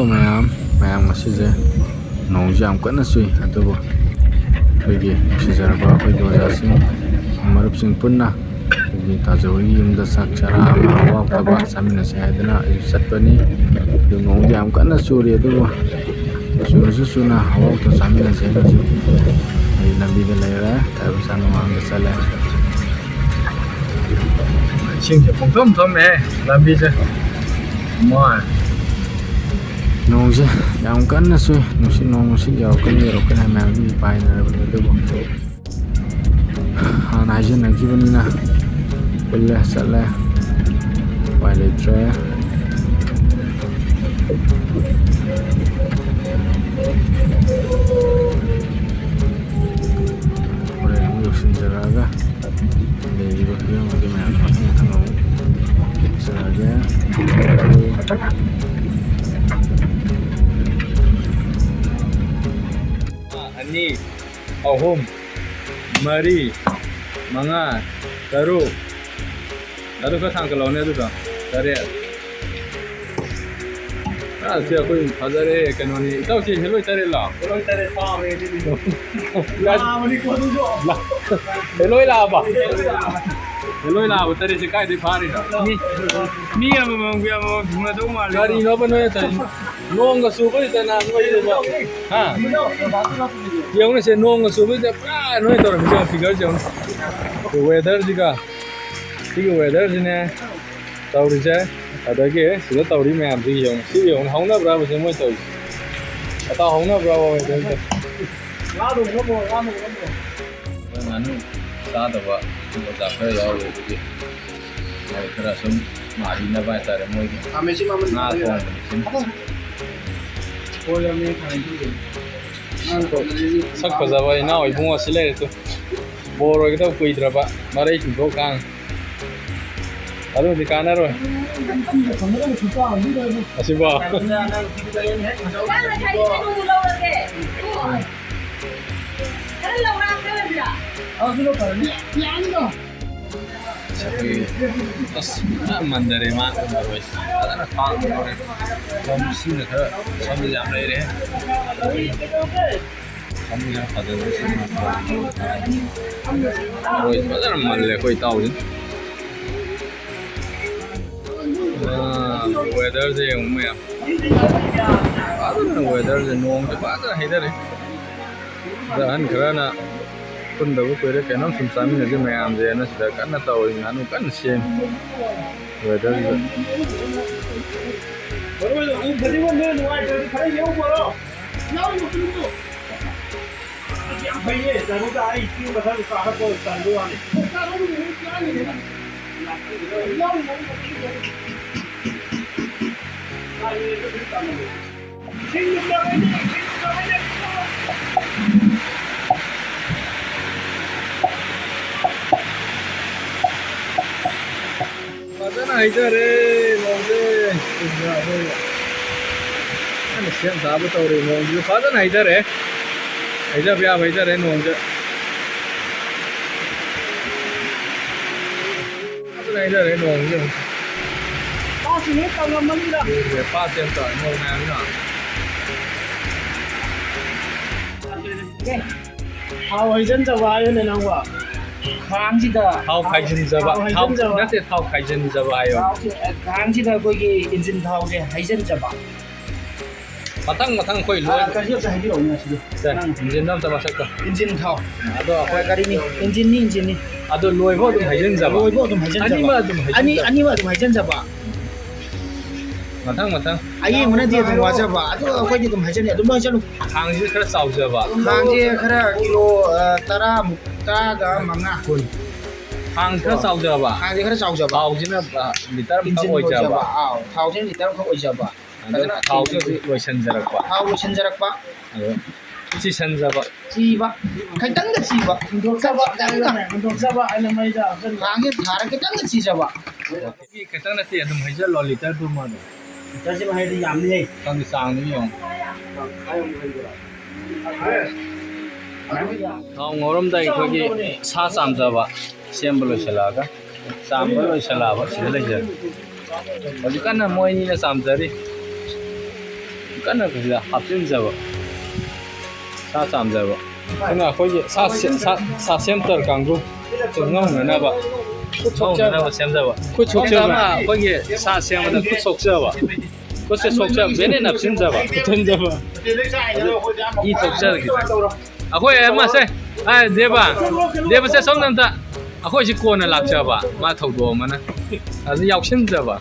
hello ma'am masije nongji am kana sui adubo khoi sijarba khoi dojasing marup sing punna gi tajori yumda sakchara wa thaba samina sayadana satpani du nongji am kana suri adubo suna hawa to samina sayna su ai lambi da lera ta bisana mang da sala sing je phong thom me lambi je mo nongse yang kana sui nusi nong nusi yaw kan yero kan ma bi pai na ba de bo ana je na gibanina bulle sala pai le tre ore mu yosin jaraga le yo yo ma de ma thang saraga ani ahum mari manga taru ka thang kalo ne du ka tare sia koi phajare kanoni tau chi heloi tare la sa me di la mani ko du jo la heloi la ba tare se kai de phari da mi am ma do ma gari no bano ta nong ga su ko ta na ma yi ba ha yang ne se nong ga su ba ta no to mi ja figure ja weather ji ga weather ji ne tau ri ja adage sida tawri me am ji yong si yong hong na bra ba se mo tau ata hong na bra ba de la do no bo nganu sa da ba mo da fa ya lo ji ai kara sum mari na ba ta re mo ji ame si mama na ko ko ya me khai ji sak pa ba ina oi bunga sile to boro ga to kui dra ba mare ki go kang alu di kana ro asiba mandare ma rois adana khang ore tom sine kha samne jam lai re samne jam khada rois badar man le koi tau ni weather je umme ya weather je nong je ba da haidare da han kharana kun da ko re kenam sum sami ne je me am je na sida kan ta oi nanu kan sen weather je oi badi wo ne no ai khare yeu bo ro yau yo tu tu ya bhaiye zaru da ai ki badal ka ha ko sandu ani ka ro ni kya ni ne yau mo Padana haidare nongde ana siam sabu tawre nongde padana haidare haida bya haidare nongde padana haidare nongde ini kalau mana dah? Pas yang tak mau mana? Hao hai dân Java yo ne nang wa. Khang ji da. Hao khai jin Java. Hao na se hao khai jin Java yo. Khang ji da koi ki engine thao de hai jin Java. Matang koi loi. Ka ji sa hai lo na si. Engine nam Java sak ka. Engine thao. Ado koi kari ni engine ni. Ado loi bo dum hai jin Java. Loi bo dum hai jin Java. Ani ma dum hai jin Java. matang ayi mana dia tu wajar ba atu aku je tu macam ni tu macam hang je kira sau je ba hang je kira kilo tara ga manga kun hang kira sau je ba hang je kira sau je ba au je na liter tak oi je ba au thau je liter tak oi je ba thau je oi san jarak ba thau oi san jarak ba chi san je ba chi ba kai tang da chi ba dok sa ba ana mai da hang je thara kai tang da chi je ba ki kai tang da ti adum hai je lo liter tu ma Jadi mahal di jam ni, kan di sang ni yang. Kau ngorom dah ikut ki sah sam jawab, siam belum selaga, sam belum selaga, sila je. Jadi kan nama ini lah sam jadi, ꯀꯟꯅ ꯀꯩꯁꯤꯗ ꯍꯥꯞꯆꯤꯟꯖꯕ ꯁꯥ ꯆꯥꯝꯖꯕ ꯑꯗꯨꯅ ꯑꯩꯈꯣꯏꯒꯤ ꯁꯥ ꯁꯦꯝꯇꯔ ꯀꯥꯡꯕꯨ ꯉꯧꯅꯅꯕ ꯁꯦꯝꯖꯕ ꯈꯨꯠ ꯁꯣꯛꯆꯕ ꯑꯩꯈꯣꯏꯒꯤ ꯁꯥ ꯁꯦꯝꯕꯗ ꯈꯨꯠ ꯁꯣꯛꯆꯕ ꯈꯨꯠꯁꯦ ꯁꯣꯛꯆꯕ ꯕꯦꯅꯦꯠ ꯅꯞꯁꯤꯟꯖꯕ ꯏ ꯊꯣꯛꯆꯈꯤꯗ ꯑꯩꯈꯣꯏ ꯑꯃꯁꯦ ꯗꯦꯕꯁꯦ ꯁꯣꯝꯗ ꯑꯩꯈꯣꯏꯁꯤ ꯀꯣꯟꯅ ꯂꯥꯛꯆꯕ ꯃꯥ ꯊꯧꯗꯣꯛ ꯑꯃꯅ ꯑꯗꯨ ꯌꯥꯎꯁꯤꯟꯖꯕ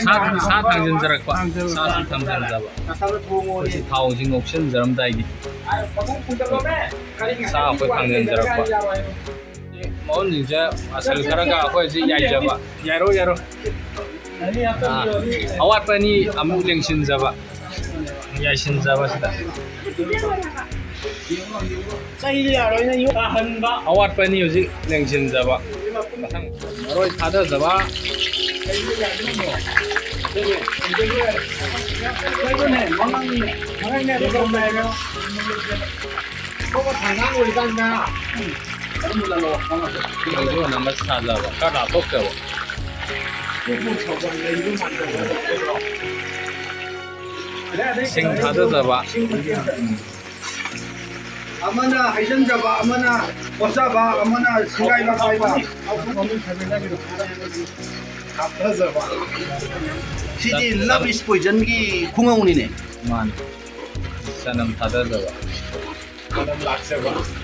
ꯁꯥ ꯊꯥꯡꯖꯤꯟꯖꯔꯛꯄ ꯁꯥꯁꯤ ꯊꯝꯖꯤꯟꯖꯕ ꯑꯩꯈꯣꯏꯁꯤ ꯊꯥꯎꯁꯤ ꯉꯧꯁꯤꯟꯖꯔꯝꯗꯥꯏꯒꯤ ꯁꯥ ꯑꯩꯈꯣꯏ ꯊꯥꯡꯖꯤꯟꯖꯔꯛꯄ ꯃꯑꯣꯟꯁꯤꯡꯁꯦ ꯃꯆꯜ ꯈꯔꯒ ꯑꯩꯈꯣꯏꯁꯤ ꯌꯥꯏꯖꯕ ꯌꯥꯏꯔꯣ ꯑꯋꯥꯠꯄ ꯑꯅꯤ ꯑꯃꯨꯛ ꯂꯦꯡꯁꯤꯟꯖꯕ ꯌꯥꯏꯁꯤꯟꯖꯕ ꯁꯤꯗ ꯑꯋꯥꯠꯄ ꯑꯅꯤ ꯍꯧꯖꯤꯛ ꯂꯦꯡꯁꯤꯟꯖꯕ ꯃꯊꯪ ꯃꯔꯣꯏ ꯊꯥꯗꯖꯕ ꯃꯁꯥꯂꯥ ꯈꯔ ꯂꯥꯞꯊꯣꯛꯆꯕ ꯁꯤꯡ ꯊꯥꯗꯖꯕ ꯑꯃꯅ ꯍꯩꯖꯤꯟꯖꯕ ꯑꯃꯅ ꯄꯣꯠꯆꯕ ꯑꯃꯅ ꯁꯤꯡꯒꯥꯏꯕ ꯄꯥꯏꯕ ꯍꯥꯞꯊꯖꯕ ꯁꯤꯗꯤ ꯂꯚ ꯏꯁ ꯄꯣꯏꯖꯟꯒꯤ ꯈꯨꯡꯒꯧꯅꯤꯅꯦ ꯃꯥꯅꯤ ꯆꯅꯝ ꯊꯥꯗꯖꯕ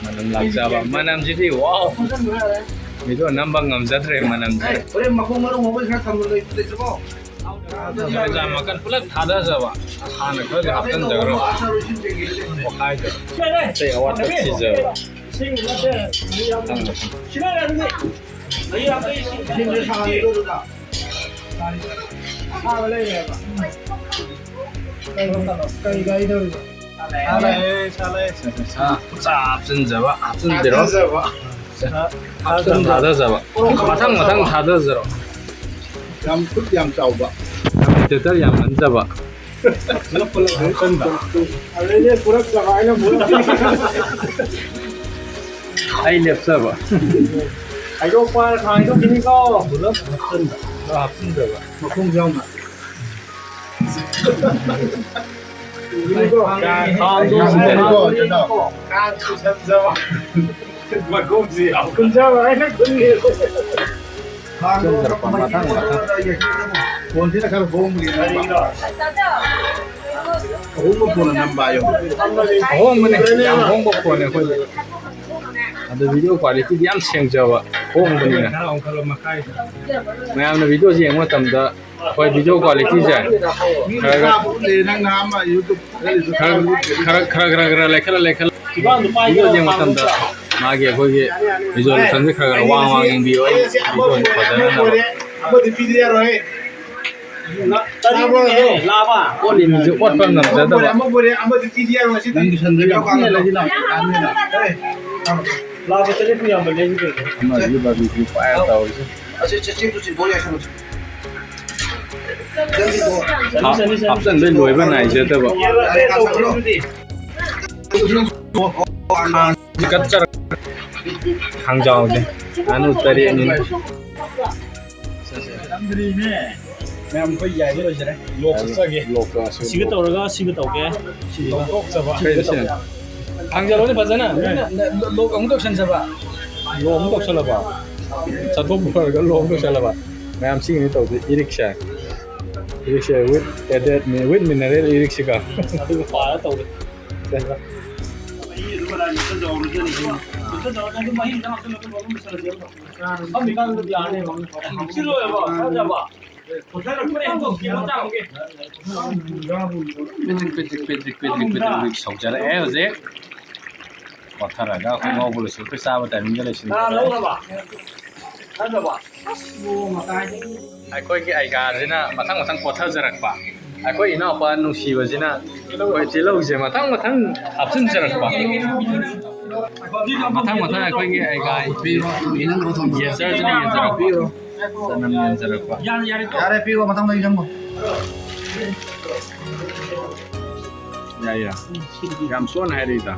ꯃꯅꯝ ꯂꯥꯛꯆꯕ ꯃꯅꯝꯁꯤꯗꯤ ꯋꯥꯎ ꯃꯤꯗꯣ ꯅꯝꯕ ꯉꯝꯖꯗ꯭ꯔꯦ ꯃꯅꯝꯁꯦ ꯍꯣꯔꯦꯟ ꯃꯈꯣꯡ ꯃꯔꯨ ꯃꯈꯣꯏ ꯈꯔ ꯊꯝꯕ ꯂꯩꯇ꯭ꯔꯕꯣ ꯃꯌꯥꯝ ꯃꯀꯟ ꯄꯨꯂꯞ ꯊꯥꯗꯖꯕ ꯍꯥꯟꯅ ꯈꯔ ꯍꯥꯞꯆꯤꯟꯖꯈ꯭ꯔꯣ ꯄꯣꯈꯥꯏꯗꯕ ꯑꯇꯩ ꯑꯋꯥꯠꯄ ꯊꯤꯖꯕ ꯍꯥꯞꯆꯤꯟꯖꯕ ꯍꯥꯞꯆꯤꯟꯕꯤꯔꯣ ꯊꯥꯗꯖꯕ ꯃꯊꯪ ꯊꯥꯗꯖꯔꯣ ꯌꯥꯝ ꯈꯨꯠ ꯌꯥꯝ ꯆꯥꯎꯕ ꯇꯦꯇꯔ ꯌꯥꯝ ꯍꯟꯖꯕ ꯑꯩ ꯂꯦꯞꯆꯕ ꯍꯥꯏꯗꯣꯛꯄ ꯍꯥꯏꯗꯣꯛꯈꯤꯅꯤꯀꯣ ꯄꯨꯂꯞ ꯍꯥꯞꯆꯤꯟꯖꯕ ꯃꯈꯣꯡ ꯌꯥꯎꯅ ꯐꯣꯟꯁꯤꯅ ꯈꯔ ꯍꯣꯡꯕꯒꯤ ꯑꯍꯣꯡꯕ ꯐꯣꯟ ꯅꯝꯕ ꯍꯥꯏꯌꯣ ꯑꯍꯣꯡꯕꯅꯦ ꯌꯥꯝ ꯍꯣꯡꯕ ꯐꯣꯟꯅꯦ ꯑꯩꯈꯣꯏꯗꯤ ꯑꯗꯨ ꯚꯤꯗꯤꯑꯣ ꯀ꯭ꯋꯥꯂꯤꯇꯤꯗꯤ ꯌꯥꯝ ꯁꯦꯡꯖꯕ ꯍꯣꯡꯕꯅꯤꯅ ꯃꯌꯥꯝꯅ ꯚꯤꯗꯤꯑꯣꯁꯤ ꯌꯦꯡꯕ ꯃꯇꯝꯗ ꯑꯩꯈꯣꯏ ꯚꯤꯗꯤꯑꯣ ꯀ꯭ꯋꯥꯂꯤꯇꯤꯁꯦ ꯈꯔ ꯂꯩꯈꯠꯂ ꯚꯤꯗꯤꯑꯣ ꯌꯦꯡꯕ ꯃꯇꯝꯗ ꯃꯥꯒꯤ ꯑꯩꯈꯣꯏꯒꯤ ꯔꯤꯖꯣꯂꯨꯁꯟꯁꯦ ꯈꯔ ꯋꯥꯡ ꯌꯦꯡꯕꯤꯌꯨ ꯚꯤꯗꯤꯑꯣꯁꯤ ꯐꯖꯅꯕ ꯑꯃꯗꯤ ꯄꯤꯗ ꯌꯥꯔꯣꯏ ꯑꯣꯠꯂꯤꯃꯤꯁꯦ ꯑꯣꯠꯄ ꯉꯝꯖꯗꯕ ꯑꯃꯗꯤ ꯄꯤꯗ ꯌꯥꯔꯣꯏ ꯁꯤ ꯅꯪꯒꯤ ꯁꯟꯗ ꯑꯃꯗꯤ ꯕꯥꯔꯕꯤꯀ꯭ꯌꯨ ꯐꯥꯏꯔ ꯇꯧꯔꯤꯁꯦ ꯍꯥꯞꯆꯟꯕꯩ ꯂꯣꯏꯕ ꯅꯥꯏꯖꯗꯕ ꯈꯥꯡꯖꯥꯎꯁꯦ ꯉꯥꯅꯨ 3ꯅꯤꯅ ꯃꯌꯥꯝ ꯑꯩꯈꯣꯏ ꯌꯥꯏꯕ ꯂꯣꯏꯖꯔꯦ ꯂꯣꯛ ꯆꯠꯆꯒꯦ 시가 떠오르가 시가 떠오게 ꯂꯧꯊꯣꯛꯆꯕ ꯈꯥꯡꯖꯜꯂꯣꯅꯦ ꯐꯖꯅ ꯂꯣꯛ ꯑꯃꯨꯛ ꯇꯧꯁꯟꯖꯕ ꯂꯣ ꯑꯃꯨꯛ ꯇꯧꯁꯜꯂꯕ ꯆꯠꯊꯣꯛꯄ ꯂꯣꯏꯔꯒ ꯂꯣ ꯑꯃꯨꯛ ꯇꯧꯁꯜꯂꯕ ꯃꯌꯥꯝ ꯁꯤꯒꯤꯅꯤ ꯇꯧꯗꯦ ꯏꯔꯤꯛꯁꯦ ꯋꯤꯠ ꯃꯤꯅꯔꯦꯜ ꯏꯔꯤꯛꯁꯤꯒ ꯑꯗꯨꯒ ꯄꯥꯔ ꯇꯧꯒꯦ ꯄꯤꯗ꯭ꯔꯤꯛ ꯁꯧꯖꯔꯛꯑꯦ ꯍꯧꯖꯤꯛ ꯄꯣꯊꯔꯒ ꯑꯩꯈꯣꯏ ꯉꯧꯕ ꯂꯣꯏꯁꯤꯜ ꯑꯩꯈꯣꯏ ꯆꯥꯕ ꯇꯥꯏꯃꯤꯡꯗ ꯂꯣꯏꯁꯤꯟꯖꯔꯦ ꯑꯩꯈꯣꯏꯒꯤ ꯑꯩꯒꯥꯁꯤꯅ ꯃꯊꯪ ꯄꯣꯊꯖꯔꯛꯄ ꯑꯩꯈꯣꯏ ꯏꯅꯥꯎꯄꯥ ꯅꯨꯡꯁꯤꯕꯁꯤꯅ ꯑꯩꯈꯣꯏ ꯇꯤꯜꯍꯧꯁꯦ ꯃꯊꯪ ꯍꯥꯞꯆꯤꯟꯖꯔꯛꯄ ꯃꯊꯪ ꯑꯩꯈꯣꯏꯒꯤ ꯑꯩꯒꯥ ꯌꯦꯟꯖꯔꯁꯤꯅ ꯌꯦꯟꯖꯔꯛꯄ ꯆꯅꯝ ꯌꯦꯟꯖꯔꯛꯄ ꯌꯥꯔꯦ ꯄꯤꯔꯣ ꯃꯊꯪꯗ ꯆꯪꯕ ꯌꯥꯏ ꯌꯥꯝ ꯁꯣꯟꯅ ꯍꯥꯏꯔꯛꯏꯗ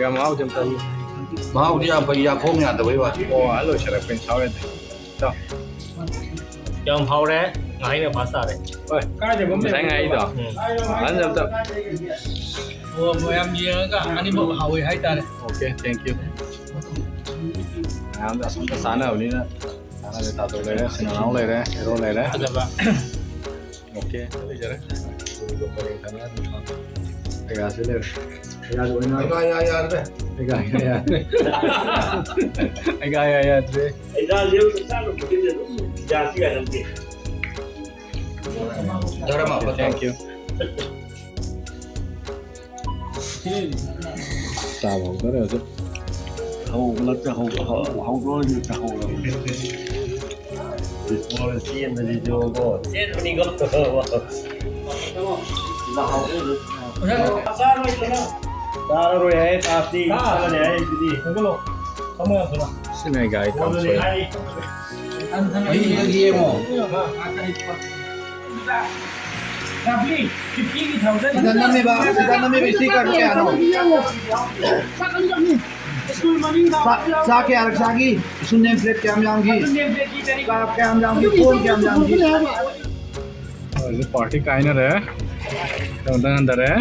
ꯌꯥꯝ ꯃꯍꯥꯎꯁꯦ ꯑꯝꯇ ꯃꯍꯥꯎꯗꯤ ꯌꯥꯝ ꯐꯩ ꯌꯥꯈꯣꯡ ꯌꯥꯗꯕꯩ ꯋꯥꯅꯤ ꯂꯣꯏꯁꯤꯜꯂꯛꯄꯅꯤ ꯁꯥꯎꯔꯦꯗ Chồng hầu đấy, ngay là pasta đấy. ôi sáng ngày đó anh làm tập Mời em gì cả anh đi bộ hầu hay ta này. ok thank you làm đã xong sáng nào đi nữa sáng nào tạo tôi lấy đấy xin nóng lấy đấy rồi lấy đấy Ada pak. ok lấy giờ đấy cái gà sẽ lấy cái gà rồi nó cái gà cái gà đấy Anh ra liêu chúng ta được một cái gì đó. Giá gì làm gì? thank you sao không có được chứ Hầu nó cho hầu rồi cho hầu rồi. Rồi tiền thì cho cô. Tiền mình có cơ mà. Là hầu rồi. Sao rồi ấy taxi sao này ấy đi. Cái lô. Không có sao. xin này gái cảm ơn Sidan na may sticker ke ano? Sa ke arak sagi, sun name plate ke am jangi. Ka ke am jangi, phone ke am jangi. ये party का आइनर है अंदर है